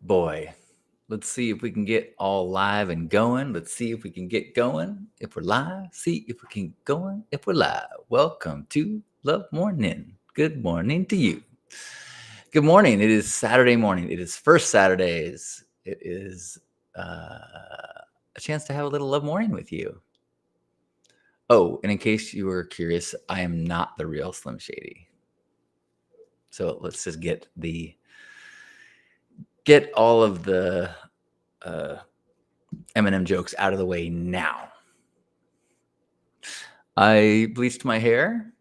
boy, let's see if we can get all live and going. Let's see if we can get going. If we're live, see if we can going. If we're live, welcome to Love Morning. Good morning to you. Good morning. It is Saturday morning. It is first Saturdays. It is a chance to have a little Love Morning with you. Oh, and in case you were curious, I am not the real Slim Shady. So let's just get all of the Eminem jokes out of the way now. I bleached my hair,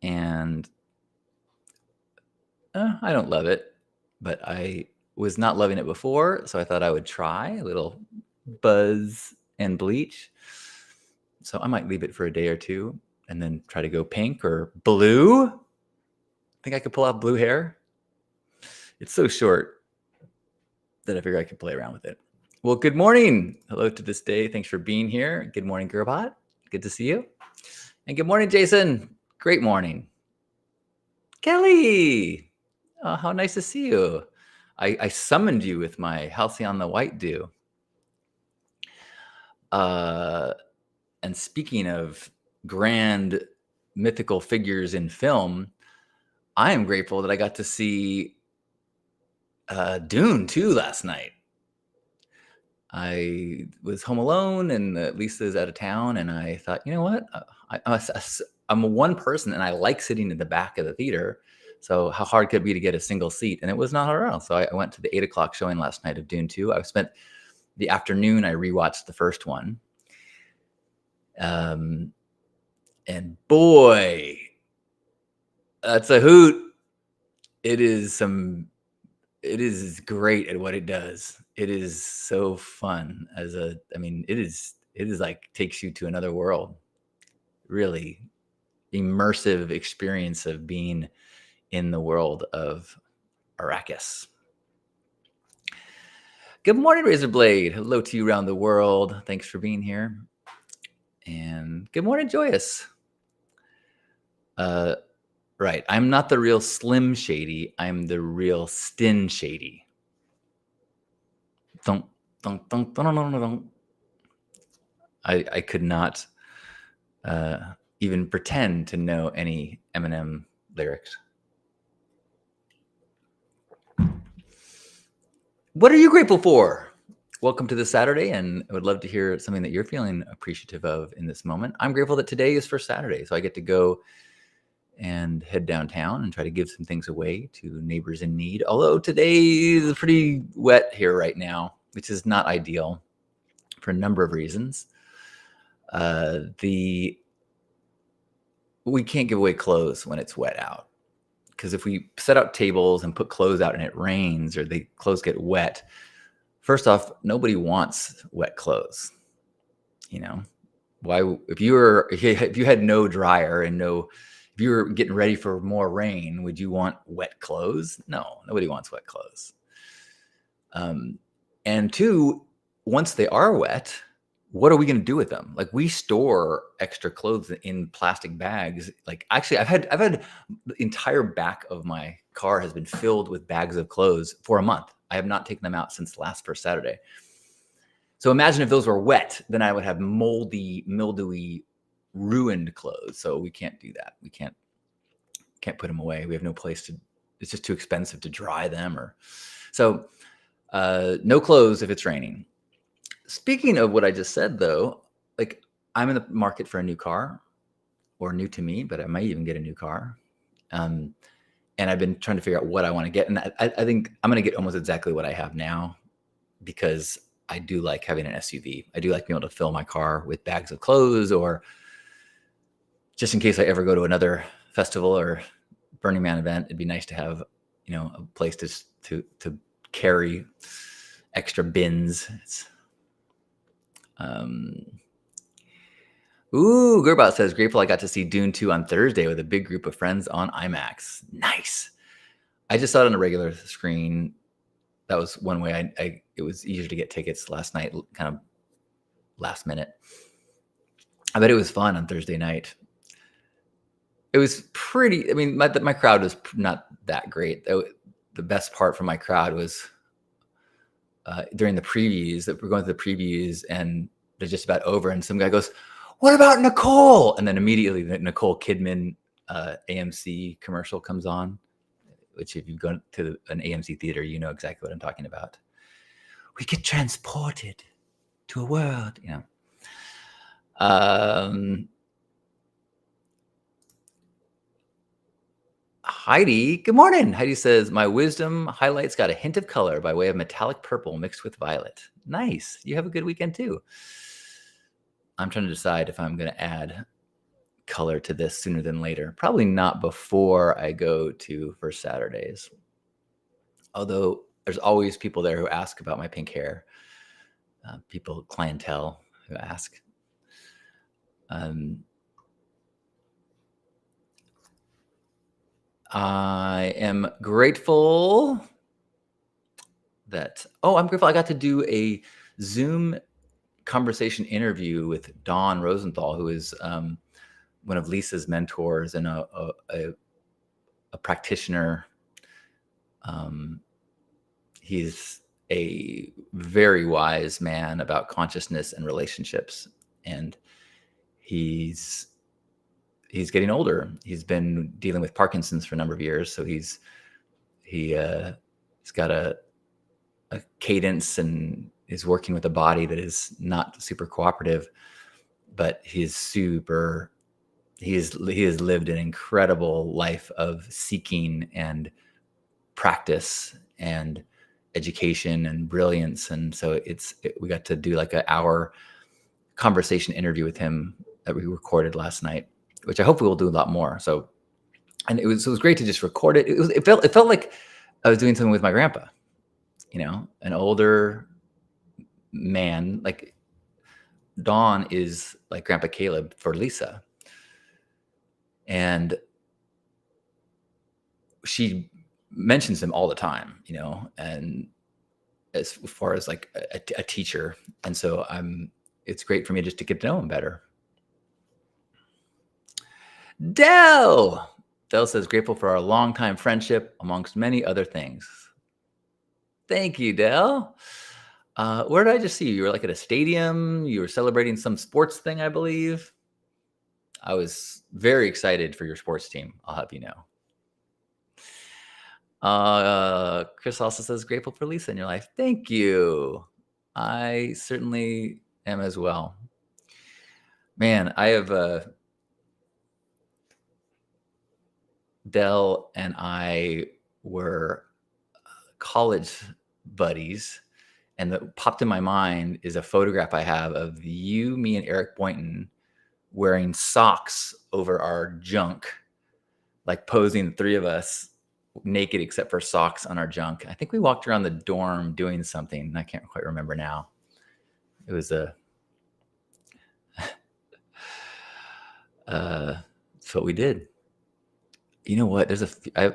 and I don't love it, but I was not loving it before, so I thought I would try a little buzz and bleach. So I might leave it for a day or two and then try to go pink or blue. Think I could pull off blue hair? It's so short that I figure I could play around with it. Well, good morning. Hello to this day. Thanks for being here. Good morning, Gerbot. Good to see you. And good morning, Jason. Great morning. Kelly. Oh, how nice to see you. I summoned you with my Halcyon the White Dew. And speaking of grand mythical figures in film, I am grateful that I got to see Dune 2 last night. I was home alone and Lisa's out of town, and I thought, you know what? I'm a one person and I like sitting in the back of the theater. So how hard could it be to get a single seat? And it was not hard at all. So I went to the 8:00 showing last night of Dune 2. I spent the afternoon, I rewatched the first one. And boy, that's a hoot. It is great at what it does. It is so fun it is like takes you to another world. Really immersive experience of being in the world of Arrakis. Good morning, Razorblade. Hello to you around the world. Thanks for being here. And good morning, Joyous. Right. I'm not the real Slim Shady. I'm the real Stin Shady. Dun, dun, dun, dun, dun, dun, dun. I could not even pretend to know any Eminem lyrics. What are you grateful for? Welcome to this Saturday, and I would love to hear something that you're feeling appreciative of in this moment. I'm grateful that today is first Saturday, so I get to go and head downtown and try to give some things away to neighbors in need. Although today is pretty wet here right now, which is not ideal for a number of reasons. We can't give away clothes when it's wet out, because if we set out tables and put clothes out and it rains or the clothes get wet, first off, nobody wants wet clothes. You know, why? If you had no dryer and if you were getting ready for more rain, would you want wet clothes? No, nobody wants wet clothes. And two, once they are wet, what are we going to do with them? Like, we store extra clothes in plastic bags. Like, actually, I've had the entire back of my car has been filled with bags of clothes for a month. I have not taken them out since last first Saturday. So imagine if those were wet, then I would have moldy, mildewy, ruined clothes. So we can't do that. We can't put them away. We have no place to. It's just too expensive to dry them. So no clothes if it's raining. Speaking of what I just said, though, like, I'm in the market for a new car, or new to me, but I might even get a new car. And I've been trying to figure out what I want to get. And I think I'm going to get almost exactly what I have now, because I do like having an SUV. I do like being able to fill my car with bags of clothes, or just in case I ever go to another festival or Burning Man event, it'd be nice to have, a place to carry extra bins. Gerbot says, grateful I got to see Dune 2 on Thursday with a big group of friends on IMAX. Nice. I just saw it on a regular screen. That was one way it was easier to get tickets last night, kind of last minute. I bet it was fun on Thursday night. It was pretty, my crowd was not that great. The best part for my crowd was during the previews, that we're going through the previews and they're just about over, and some guy goes, "What about Nicole?" And then immediately the Nicole Kidman AMC commercial comes on, which if you've gone to an AMC theater, you know exactly what I'm talking about. We get transported to a world, you know. Heidi, good morning. Heidi says, my wisdom highlights got a hint of color by way of metallic purple mixed with violet. Nice. You have a good weekend too. I'm trying to decide if I'm going to add color to this sooner than later. Probably not before I go to First Saturdays. Although there's always people there who ask about my pink hair. People, clientele who ask. I am grateful that, I'm grateful I got to do a Zoom conversation interview with Don Rosenthal, who is one of Lisa's mentors and a practitioner. He's a very wise man about consciousness and relationships, and he's getting older. He's been dealing with Parkinson's for a number of years, so he's got a cadence and is working with a body that is not super cooperative, but he has lived an incredible life of seeking and practice and education and brilliance. And so we got to do like an hour conversation interview with him that we recorded last night, which I hope we will do a lot more. So, and it was great to just record it. It felt like I was doing something with my grandpa, an older man. Like Don is like Grandpa Caleb for Lisa. And she mentions him all the time, and as far as like a teacher. And so it's great for me just to get to know him better. Dell says, grateful for our longtime friendship amongst many other things. Thank you, Dell. Where did I just see you? You were like at a stadium. You were celebrating some sports thing, I believe. I was very excited for your sports team. I'll have you know. Chris also says, grateful for Lisa in your life. Thank you. I certainly am as well. Man, I have Dell and I were college buddies, and that popped in my mind is a photograph I have of you, me, and Eric Boynton wearing socks over our junk, like posing, the three of us naked except for socks on our junk. I think we walked around the dorm doing something. I can't quite remember now. It was that's what we did. You know what? There's a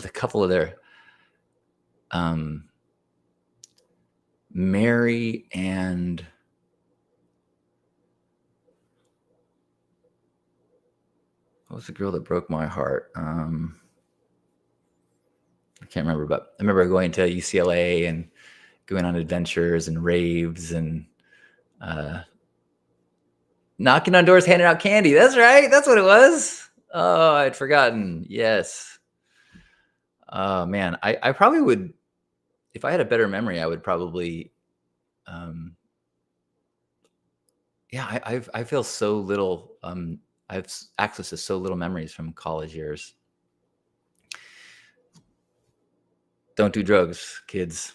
couple of there. Mary and what was the girl that broke my heart? I can't remember, but I remember going to UCLA and going on adventures and raves and knocking on doors, handing out candy. That's right. That's what it was. Oh, I'd forgotten. Yes. Oh, man. I probably would, if I had a better memory, I would probably, I feel so little, I have access to so little memories from college years. Don't do drugs, kids.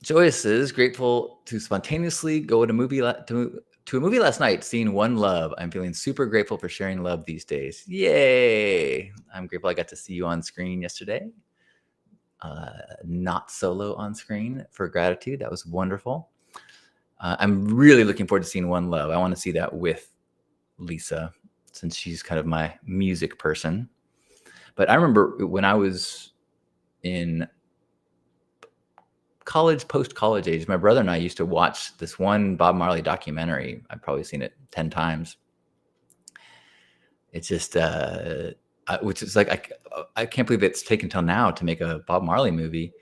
Joyce is grateful to spontaneously go to a movie last night, seeing One Love. I'm feeling super grateful for sharing love these days. Yay! I'm grateful I got to see you on screen yesterday. Not solo on screen for gratitude. That was wonderful. I'm really looking forward to seeing One Love. I want to see that with Lisa, since she's kind of my music person. But I remember when I was in college, post-college age, my brother and I used to watch this one Bob Marley documentary. I've probably seen it 10 times. It's just, I which is like I can't believe it's taken till now to make a Bob Marley movie.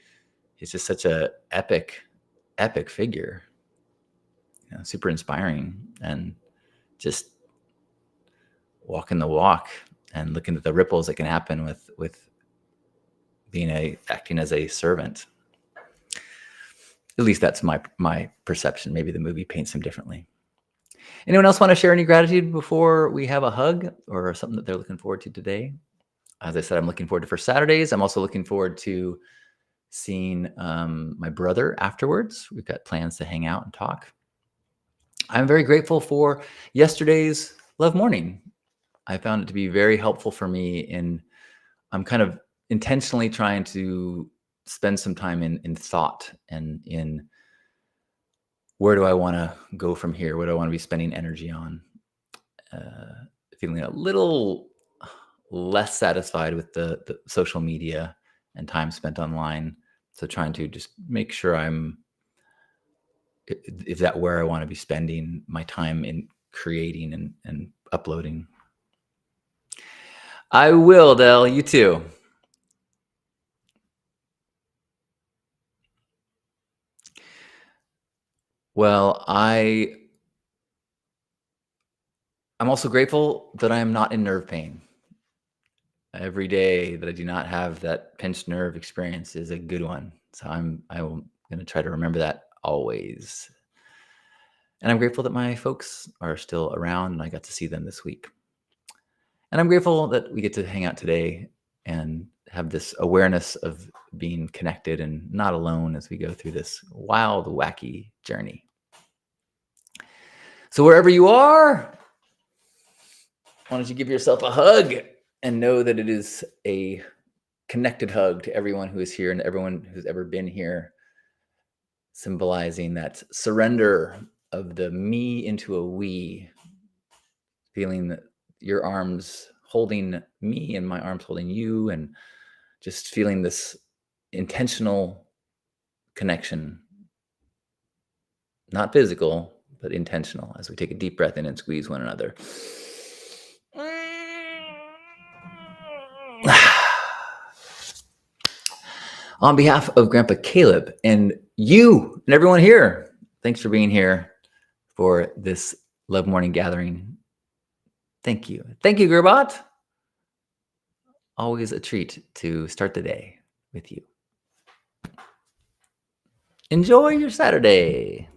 He's just such a epic figure, super inspiring, and just walking the walk and looking at the ripples that can happen with acting as a servant. At least that's my perception. Maybe the movie paints him differently. Anyone else want to share any gratitude before we have a hug or something that they're looking forward to today? As I said, I'm looking forward to First Saturdays. I'm also looking forward to seeing my brother afterwards. We've got plans to hang out and talk. I'm very grateful for yesterday's Love Morning. I found it to be very helpful for me I'm kind of intentionally trying to spend some time in thought and in where do I want to go from here? What do I want to be spending energy on? Feeling a little less satisfied with the social media and time spent online. So trying to just make sure is that where I want to be spending my time in creating and uploading. I will, Del. You too. Well, I'm also grateful that I am not in nerve pain. Every day that I do not have that pinched nerve experience is a good one. So I'm going to try to remember that always. And I'm grateful that my folks are still around and I got to see them this week. And I'm grateful that we get to hang out today and have this awareness of being connected and not alone as we go through this wild, wacky journey. So wherever you are, why don't you give yourself a hug and know that it is a connected hug to everyone who is here and everyone who's ever been here, symbolizing that surrender of the me into a we, feeling that your arms holding me and my arms holding you, and just feeling this intentional connection, not physical, but intentional, as we take a deep breath in and squeeze one another. On behalf of Grandpa Caleb and you and everyone here, thanks for being here for this Love Morning gathering. Thank you. Thank you, Gerbot. Always a treat to start the day with you. Enjoy your Saturday.